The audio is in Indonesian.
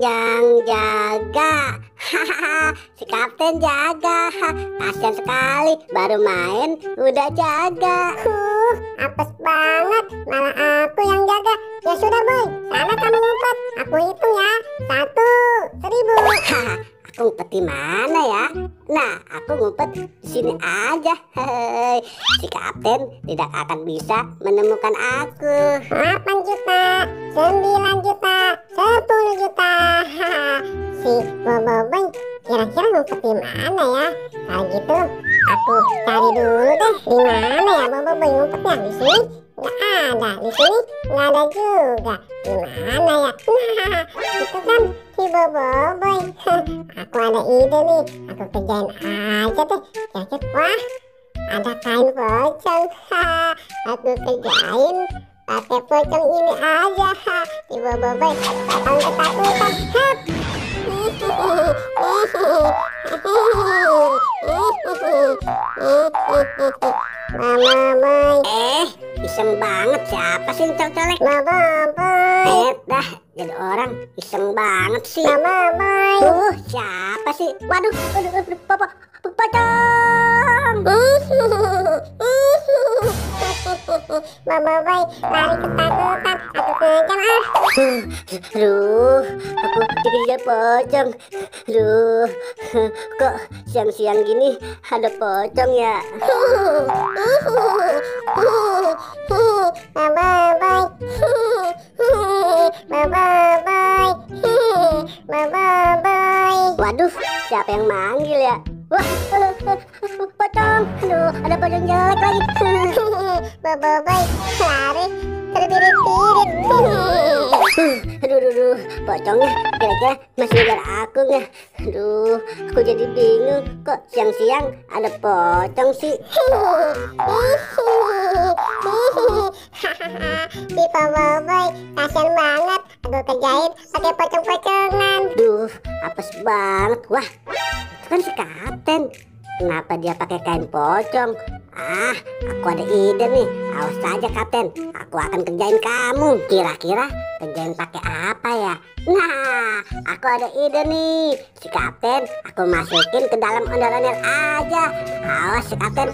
yang jaga. Hahaha, si kapten jaga. Kasian sekali, baru main udah jaga. Apes banget, malah aku yang jaga. Ya sudah boy, sana kamu ngumpet. Aku hitung ya, 1.000. Hahaha, aku ngumpet di mana ya? Nah, aku ngumpet di sini aja. Hei, si kapten tidak akan bisa menemukan aku. 8 juta, 9 juta, 10 juta. Si Boboiboy kira-kira ngumpet di mana ya? Kalau gitu aku cari dulu deh. Di mana ya Boboiboy ngumpetnya? Di sini nggak ada, di sini nggak ada juga. Di mana ya? Nah, itu kan si Boboiboy. Aku ada ide nih. Aku kerjain aja deh. Kira-kira wah, ada kain pocong. Aku kerjain pakai pocong ini aja. Si Boboiboy bakal ketakutan. Mama boy, Iseng banget, siapa sih yang colek-colek? Mama boy, Dah, jadi orang iseng banget sih. Mama boy. Siapa sih? Waduh, pocong. Mama boy, lari ketakutan. Aku kejar ah. Aduh, aku dikejar pocong. Aduh, kok siang-siang gini ada pocong ya? Mama boy, Mama boy, Mama boy. Waduh, siapa yang manggil ya? Wah, pocong. Aduh, ada pocong jelek lagi. Mama boy, lari terbirit-birit. Aduh, pocongnya kira-kira masih ngejar aku nggak? Aduh, aku jadi bingung. Kok siang-siang ada pocong sih? Si Mama boy, kasian banget. Aku kerjain pakai pocong-pocongan. Duh, apes banget. Wah, itu kan si kapten. Kenapa dia pakai kain pocong? Aku ada ide nih. Awas saja kapten, aku akan kerjain kamu. Kira-kira kerjain pakai apa ya? Nah, aku ada ide nih. Si kapten aku masukin ke dalam ondel-ondel aja. Awas si kapten.